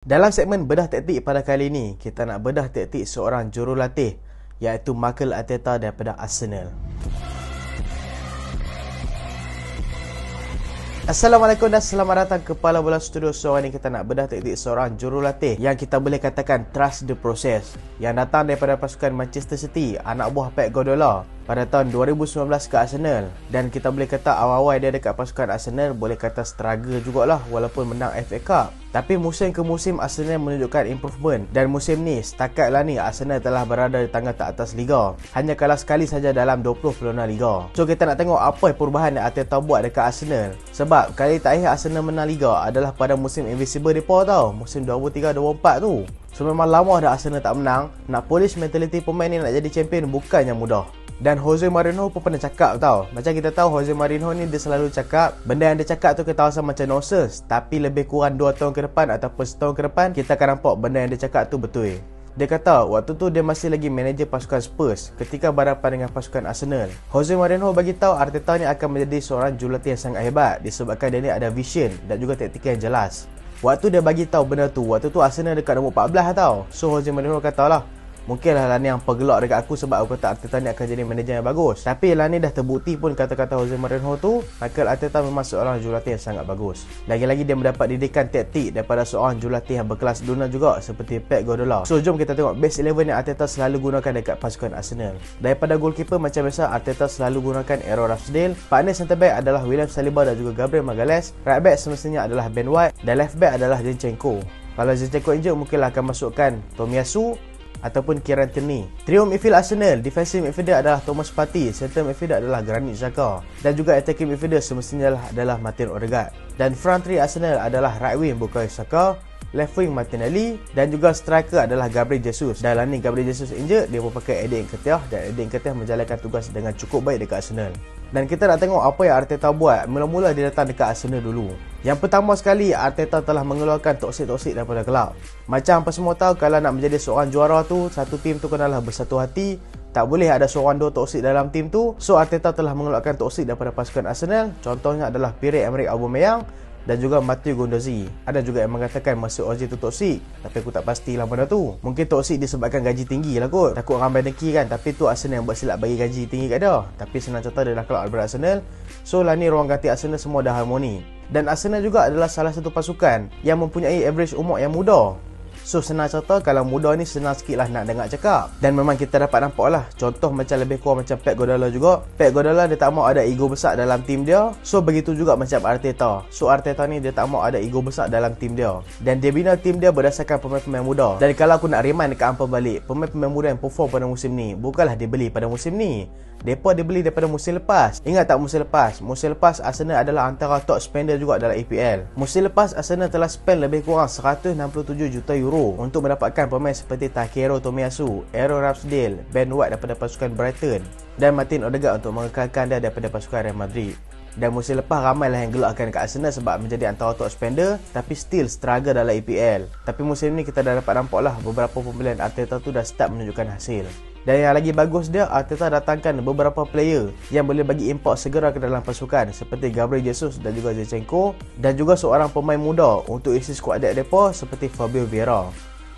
Dalam segmen bedah taktik pada kali ini, kita nak bedah taktik seorang jurulatih iaitu Mikel Arteta daripada Arsenal. Assalamualaikum dan selamat datang ke Kepala Bola Studio. Seorang ni kita nak bedah taktik seorang jurulatih yang kita boleh katakan trust the process, yang datang daripada pasukan Manchester City, anak buah Pep Guardiola pada tahun 2019 ke Arsenal. Dan kita boleh kata awal-awal dia dekat pasukan Arsenal boleh kata struggle jugalah walaupun menang FA Cup. Tapi musim ke musim Arsenal menunjukkan improvement, dan musim ni setakatlah ni Arsenal telah berada di tangga teratas liga, hanya kalah sekali saja dalam 20 peluang liga. So kita nak tengok apa perubahan yang Arteta buat dekat Arsenal. Sebab kali terakhir Arsenal menang liga adalah pada musim Invisible depa tau, musim 2023-2024 tu. So memang lama dah Arsenal tak menang. Nak polish mentality pemain ni nak jadi champion bukannya mudah. Dan Jose Mourinho pun pernah cakap tau. Macam kita tahu Jose Mourinho ni dia selalu cakap benda yang dia cakap tu kita rasa macam nonsense, tapi lebih kurang 2 tahun ke depan ataupun setahun ke depan kita akan nampak benda yang dia cakap tu betul. Dia kata waktu tu dia masih lagi manager pasukan Spurs ketika berhadapan dengan pasukan Arsenal. Jose Mourinho bagi tahu Arteta ni akan menjadi seorang jurulatih yang sangat hebat disebabkan dia ni ada vision dan juga taktikal yang jelas. Waktu dia bagi tahu benda tu, waktu tu Arsenal dekat nombor 14 tau. So Jose Mourinho katalah, mungkinlah Lani yang pergelak dekat aku sebab aku kata Arteta ni akan jadi manager yang bagus. Tapi Lani dah terbukti pun kata-kata Jose Mourinho tu, Mikel Arteta memang seorang jurulatih yang sangat bagus. Lagi-lagi dia mendapat didikan taktik daripada seorang jurulatih yang berkelas dunia juga seperti Pep Guardiola. So jom kita tengok base 11 yang Arteta selalu gunakan dekat pasukan Arsenal. Daripada goalkeeper macam biasa Arteta selalu gunakan Aaron Ramsdale. Partner centre back adalah William Saliba dan juga Gabriel Magalhaes. Right back semestinya adalah Ben White dan left back adalah Zinchenko. Kalau Zinchenko injured mungkinlah akan masukkan Tomiyasu ataupun Kieran Tierney. Trio midfield Arsenal, defensive midfielder adalah Thomas Partey, center midfielder adalah Granit Xhaka, dan juga attacking midfielder semestinya adalah Martin Odegaard. Dan front three Arsenal adalah right wing Bukayo Saka, left wing Martinelli, dan juga striker adalah Gabriel Jesus. Dan ni Gabriel Jesus injured, dia pun pakai Eddie Nketiah, dan Eddie Nketiah menjalankan tugas dengan cukup baik dekat Arsenal. Dan kita nak tengok apa yang Arteta buat. Mula-mula dia datang dekat Arsenal dulu. Yang pertama sekali, Arteta telah mengeluarkan toksik-toksik daripada kelab. Macam apa semua tahu, kalau nak menjadi seorang juara tu, satu tim tu kenalah bersatu hati. Tak boleh ada seorang dua toksik dalam tim tu. So Arteta telah mengeluarkan toksik daripada pasukan Arsenal. Contohnya adalah Pierre-Emerick Aubameyang dan juga Matteo Guendouzi. Ada juga yang mengatakan Mesut Ozil tu toksik, tapi aku tak pastilah benda tu. Mungkin toksik disebabkan gaji tinggi lah kot. Takut ramai dengki kan. Tapi tu Arsenal yang buat silap bagi gaji tinggi kat dia. Tapi senang cerita dia dah keluar daripada Arsenal. So lah ni ruang ganti Arsenal semua dah harmoni. Dan Arsenal juga adalah salah satu pasukan yang mempunyai average umur yang muda. So senang cerita kalau muda ni senang sikit lah nak dengar cakap. Dan memang kita dapat nampak lah contoh macam lebih kurang macam Pep Guardiola juga. Pep Guardiola dia tak mau ada ego besar dalam tim dia. So begitu juga macam Arteta. So Arteta ni dia tak mau ada ego besar dalam tim dia. Dan dia bina tim dia berdasarkan pemain-pemain muda. Dan kalau aku nak remind dekat hampa balik, pemain-pemain muda yang perform pada musim ni bukanlah dibeli pada musim ni. Mereka dibeli daripada musim lepas. Ingat tak musim lepas? Musim lepas Arsenal adalah antara top spender juga dalam EPL. Musim lepas Arsenal telah spend lebih kurang 167 juta euro untuk mendapatkan pemain seperti Takehiro Tomiyasu, Aaron Ramsdale, Ben White daripada pasukan Brighton, dan Martin Odegaard untuk mengekalkan dia daripada pasukan Real Madrid. Dan musim lepas ramailah yang gelakkan kat Arsenal sebab menjadi antara top spender, tapi still struggle dalam EPL. Tapi musim ni kita dah dapat nampak lah beberapa pembelian Arteta tu dah start menunjukkan hasil. Dan yang lagi bagus dia, Arteta datangkan beberapa player yang boleh bagi import segera ke dalam pasukan seperti Gabriel Jesus dan juga Zinchenko, dan juga seorang pemain muda untuk isi skuad depth depa seperti Fabio Vieira.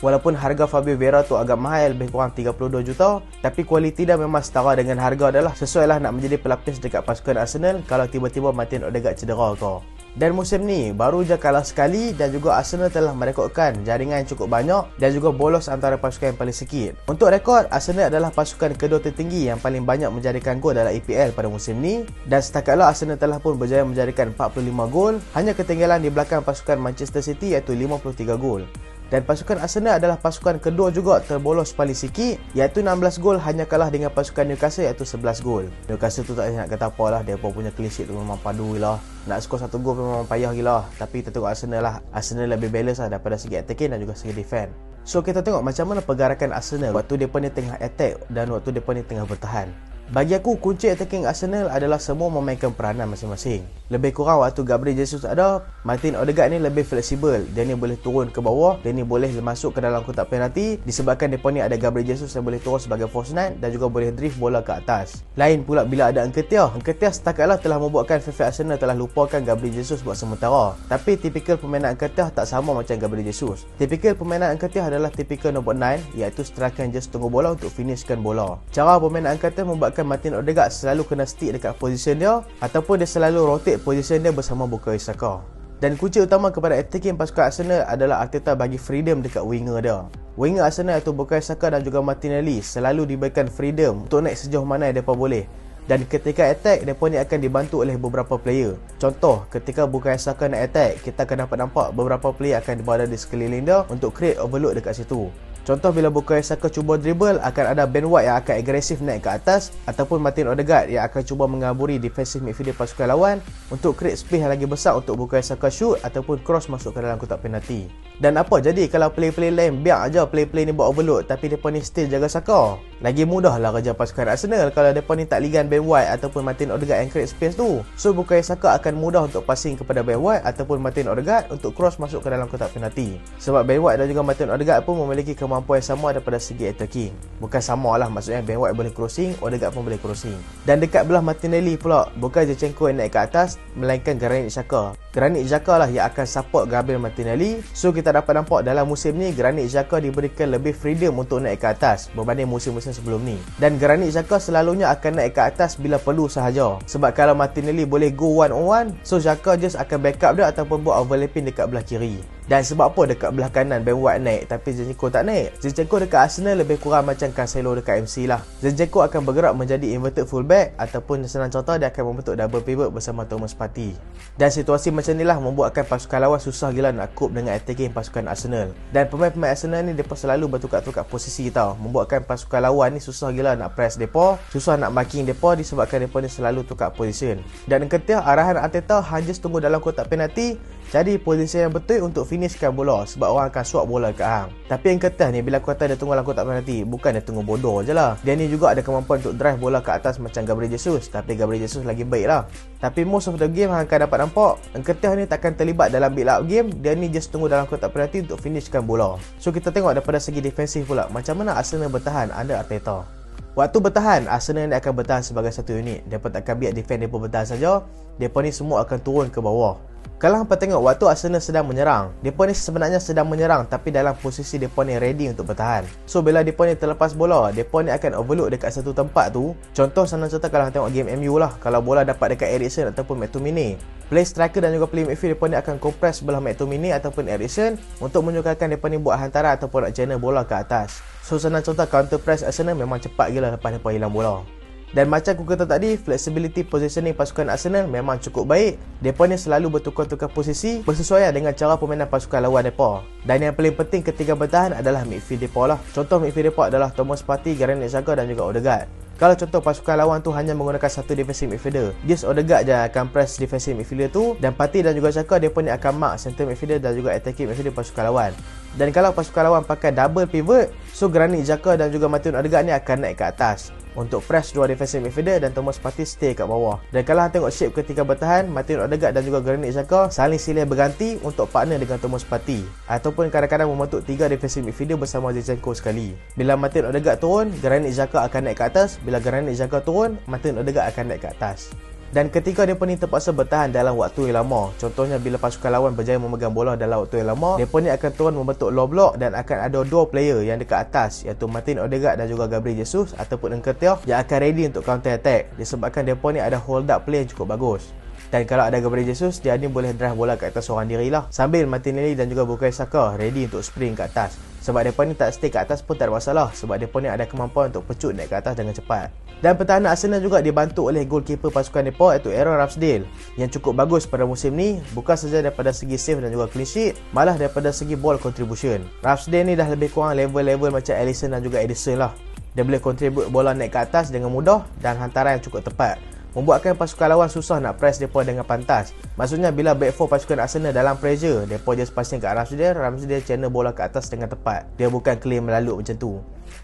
Walaupun harga Fabio Vieira tu agak mahal, lebih kurang 32 juta, tapi kualiti dia memang setara dengan harga adalah sesuai lah nak menjadi pelapis dekat pasukan Arsenal kalau tiba-tiba Martin Odegaard cedera ke. Dan musim ni baru je kalah sekali, dan juga Arsenal telah merekodkan jaringan yang cukup banyak dan juga bolos antara pasukan yang paling sikit. Untuk rekod, Arsenal adalah pasukan kedua tertinggi yang paling banyak menjadikan gol dalam EPL pada musim ni, dan setakatlah Arsenal telah pun berjaya menjadikan 45 gol, hanya ketinggalan di belakang pasukan Manchester City iaitu 53 gol. Dan pasukan Arsenal adalah pasukan kedua juga terbolos paling sikit iaitu 16 gol, hanya kalah dengan pasukan Newcastle iaitu 11 gol. Newcastle tu tak nak kata apa lah, dia pun punya clean sheet tu memang padu gila. Nak skor 1 gol memang payah gila. Tapi kita tengok Arsenal lah, Arsenal lebih balance lah daripada segi attacking dan juga segi defend. So kita tengok macam mana pergerakan Arsenal waktu mereka ni tengah attack dan waktu mereka ni tengah bertahan. Bagi aku, kunci attacking Arsenal adalah semua memainkan peranan masing-masing. Lebih kurang waktu Gabriel Jesus ada, Martin Odegaard ni lebih fleksibel. Dia ni boleh turun ke bawah, dia ni boleh masuk ke dalam kotak penalti disebabkan depa ni ada Gabriel Jesus yang boleh turun sebagai false nine dan juga boleh drift bola ke atas. Lain pula bila ada Nketiah. Nketiah setakatlah telah membuatkan fans Arsenal telah lupakan Gabriel Jesus buat sementara. Tapi tipikal permainan Nketiah tak sama macam Gabriel Jesus. Tipikal permainan Nketiah adalah tipikal nombor 9, iaitu striker yang just tunggu bola untuk finishkan bola. Cara permainan Nketiah membuatkan Martin Odegaard selalu kena stick dekat position dia ataupun dia selalu rotate position dia bersama Bukayo Saka. Dan kunci utama kepada attacking pasukan Arsenal adalah Arteta bagi freedom dekat winger dia. Winger Arsenal iaitu Bukayo Saka dan juga Martinelli selalu diberikan freedom untuk naik sejauh mana yang mereka boleh. Dan ketika attack, mereka ni akan dibantu oleh beberapa player. Contoh, ketika Bukayo Saka nak attack, kita akan dapat nampak beberapa player akan berada di sekeliling dia untuk create overload dekat situ. Contoh, bila Bukayo Saka cuba dribble, akan ada Ben White yang akan agresif naik ke atas ataupun Martin Odegaard yang akan cuba mengaburi defensive midfielder pasukan lawan untuk create space yang lagi besar untuk Bukayo Saka shoot ataupun cross masuk ke dalam kotak penalti. Dan apa jadi kalau player-player lain biar aja player-player ni buat overload tapi mereka ni still jaga Saka? Lagi mudahlah kerja pasukan Arsenal kalau mereka ni tak ligan Ben White ataupun Martin Odegaard yang create space tu. So Bukayo Saka akan mudah untuk passing kepada Ben White ataupun Martin Odegaard untuk cross masuk ke dalam kotak penalti. Sebab Ben White dan juga Martin Odegaard pun memiliki kemampuan yang sama daripada segi attacking. Bukan sama lah, maksudnya Ben White boleh crossing, Odegaard pun boleh crossing. Dan dekat belah Martinelli pula, bukan Zinchenko yang naik ke atas, melainkan Granit Xhaka. Granit Xhaka lah yang akan support Gabriel Martinelli. So kita dapat nampak dalam musim ni Granit Xhaka diberikan lebih freedom untuk naik ke atas berbanding musim-musim sebelum ni. Dan Granit Xhaka selalunya akan naik ke atas bila perlu sahaja. Sebab kalau Martinelli boleh go one on one, so Xhaka just akan backup dia ataupun buat overlapping dekat belah kiri. Dan sebab apa dekat belah kanan Ben White naik tapi Zinchenko tak naik? Zinchenko dekat Arsenal lebih kurang macam Cancelo dekat MC lah. Zinchenko akan bergerak menjadi inverted fullback ataupun senang contoh dia akan membentuk double pivot bersama Thomas Partey. Dan situasi macam inilah membuatkan pasukan lawan susah gila nak cope dengan attacking pasukan Arsenal. Dan pemain-pemain Arsenal ni mereka selalu bertukar-tukar posisi tau, membuatkan pasukan lawan ni susah gila nak press mereka, susah nak marking mereka disebabkan mereka ni selalu tukar position. Dan Nketiah arahan Arteta hanya tunggu dalam kotak penalti, jadi posisi yang betul untuk finishkan bola sebab orang akan swap bola ke hang. Tapi Nketiah ni bila kata dia tunggu dalam kotak penalti, bukan dia tunggu bodoh je lah. Dia ni juga ada kemampuan untuk drive bola ke atas macam Gabriel Jesus, tapi Gabriel Jesus lagi baik lah. Tapi most of the game hang akan dapat nampak Nketiah ni takkan terlibat dalam build up game, dia ni just tunggu dalam kotak penalti untuk finishkan bola. So kita tengok daripada segi defensif pula, macam mana Arsenal bertahan under Arteta. Waktu bertahan, Arsenal ni akan bertahan sebagai satu unit. Mereka tak akan biar defend mereka bertahan saja. Mereka ni semua akan turun ke bawah. Kalau hampa tengok waktu Arsenal sedang menyerang, mereka ni sebenarnya sedang menyerang tapi dalam posisi mereka ni ready untuk bertahan. So bila mereka ni terlepas bola, mereka ni akan overload dekat satu tempat tu. Contoh senang contoh kalau tengok game MU lah, kalau bola dapat dekat Eriksen ataupun McTominay, play striker dan juga play midfield mereka ni akan compress belah McTominay ataupun Eriksen untuk menyukarkan mereka ni buat hantaran ataupun nak channel bola ke atas. So senang contoh counter press Arsenal memang cepat gila lepas mereka hilang bola. Dan macam aku kata tadi, flexibility positioning pasukan Arsenal memang cukup baik. Mereka ni selalu bertukar-tukar posisi bersesuaian dengan cara permainan pasukan lawan mereka. Dan yang paling penting ketika bertahan adalah midfield mereka lah. Contoh midfield mereka adalah Thomas Partey, Granit Xhaka dan juga Odegaard. Kalau contoh pasukan lawan tu hanya menggunakan satu defensive midfielder, just Odegaard je akan press defensive midfielder tu, dan Partey dan juga Xhaka mereka ni akan mark center midfielder dan juga attacking midfielder pasukan lawan. Dan kalau pasukan lawan pakai double pivot, so Granit Xhaka dan juga Martin Odegaard ni akan naik ke atas untuk press dua defensive midfielder dan Thomas Partey stay kat bawah. Dan kalau tengok shape ketika bertahan, Martin Odegaard dan juga Granit Xhaka saling silih berganti untuk partner dengan Thomas Partey, ataupun kadang-kadang membentuk tiga defensive midfielder bersama Zinchenko sekali. Bila Martin Odegaard turun, Granit Xhaka akan naik ke atas. Bila Granit Xhaka turun, Martin Odegaard akan naik ke atas. Dan ketika mereka ni terpaksa bertahan dalam waktu yang lama, contohnya bila pasukan lawan berjaya memegang bola dalam waktu yang lama, mereka ni akan turun membentuk low block dan akan ada dua player yang dekat atas, iaitu Martin Odegaard dan juga Gabriel Jesus ataupun Nketiah yang akan ready untuk counter attack disebabkan mereka ni ada hold up play yang cukup bagus. Dan kalau ada Gabriel Jesus, dia ni boleh drive bola ke atas seorang diri lah, sambil Martinelli dan juga Bukayo Saka ready untuk sprint ke atas. Sebab mereka ni tak stay ke atas pun tak ada masalah, sebab mereka ni ada kemampuan untuk pecut naik ke atas dengan cepat. Dan pertahanan Arsenal juga dibantu oleh goalkeeper pasukan mereka, iaitu Aaron Ramsdale, yang cukup bagus pada musim ni, bukan saja daripada segi save dan juga clean sheet, malah daripada segi ball contribution. Ramsdale ni dah lebih kurang level-level macam Alisson dan juga Edison lah. Dia boleh contribute bola naik ke atas dengan mudah dan hantaran yang cukup tepat, membuatkan pasukan lawan susah nak press mereka dengan pantas. Maksudnya bila back four pasukan Arsenal dalam pressure, mereka just passing kat Ramsdale channel bola ke atas dengan tepat. Dia bukan clear melalui macam tu.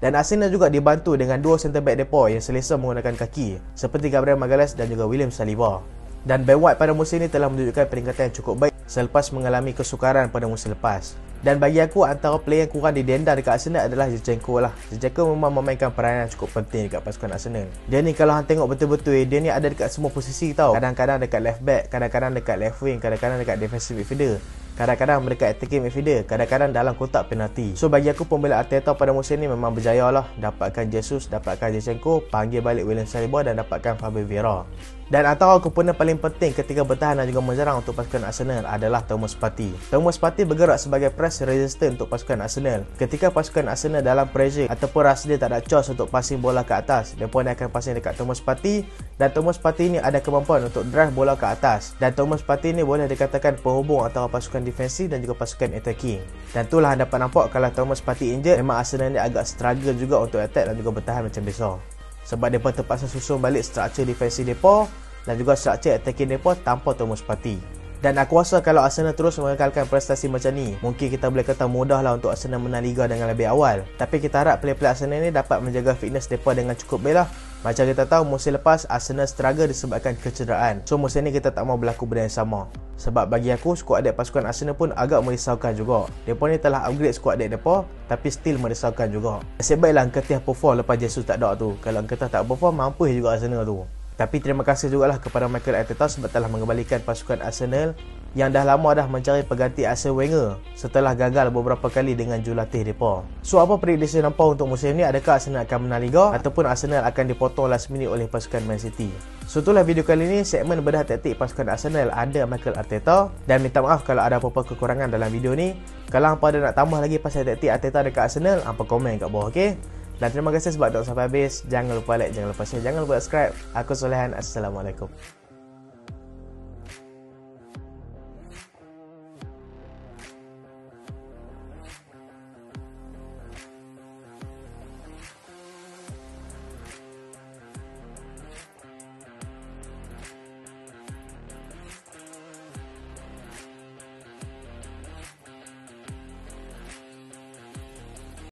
Dan Arsenal juga dibantu dengan dua centre back depa yang selesa menggunakan kaki seperti Gabriel Magalhaes dan juga William Saliba. Dan Ben White pada musim ini telah menunjukkan peringkatan yang cukup baik selepas mengalami kesukaran pada musim lepas. Dan bagi aku, antara player yang kurang didenda dekat Arsenal adalah Zinchenko lah. Zinchenko memang memainkan peranan yang cukup penting dekat pasukan Arsenal. Dia ni kalau hang tengok betul-betul, dia ni ada dekat semua posisi tau. Kadang-kadang dekat left back, kadang-kadang dekat left wing, kadang-kadang dekat defensive midfielder, kadang-kadang mereka attacking midfielder, kadang-kadang dalam kotak penalti. So bagi aku, pembela Arteta pada musim ni memang berjaya lah. Dapatkan Jesus, dapatkan Zinchenko, panggil balik William Saliba dan dapatkan Fabio Vieira. Dan antara komponen paling penting ketika bertahan dan juga menyerang untuk pasukan Arsenal adalah Thomas Partey. Thomas Partey bergerak sebagai press resistant untuk pasukan Arsenal. Ketika pasukan Arsenal dalam pressure ataupun rasa dia tak ada choice untuk passing bola ke atas, mereka akan passing dekat Thomas Partey. Dan Thomas Partey ni ada kemampuan untuk drive bola ke atas. Dan Thomas Partey ni boleh dikatakan penghubung antara pasukan defensif dan juga pasukan attacking. Dan itulah anda dapat nampak kalau Thomas Partey injured, memang Arsenal ni agak struggle juga untuk attack dan juga bertahan macam biasa. Sebab mereka terpaksa susun balik struktur defensif mereka dan juga struktur attacking mereka tanpa Thomas Partey. Dan aku rasa kalau Arsenal terus mengekalkan prestasi macam ni, mungkin kita boleh kata mudah lah untuk Arsenal menang Liga dengan lebih awal. Tapi kita harap player-player Arsenal ni dapat menjaga fitness mereka dengan cukup baik lah. Macam kita tahu musim lepas Arsenal struggle disebabkan kecederaan. So musim ni kita tak mau berlaku benda yang sama. Sebab bagi aku, skuad dek pasukan Arsenal pun agak merisaukan juga. Mereka ni telah upgrade skuad dek mereka, tapi still merisaukan juga. Nasib baiklah Nketiah perform lepas Jesus tak ada tu. Kalau Nketiah tak perform, mampus juga Arsenal tu. Tapi terima kasih jugalah kepada Mikel Arteta sebab telah mengembalikan pasukan Arsenal yang dah lama dah mencari pengganti Arsene Wenger setelah gagal beberapa kali dengan jurulatih mereka. So apa prediksi nampak untuk musim ni? Adakah Arsenal akan menang Liga ataupun Arsenal akan dipotong last minute oleh pasukan Man City? So itulah video kali ni, segmen bedah taktik pasukan Arsenal under Mikel Arteta. Dan minta maaf kalau ada apa-apa kekurangan dalam video ni. Kalau hampa ada nak tambah lagi pasal taktik Arteta dekat Arsenal, hampa komen kat bawah, okey? Dan terima kasih sebab tengok sampai habis. Jangan lupa like, jangan lupa share, jangan lupa subscribe. Aku Solehan. Assalamualaikum.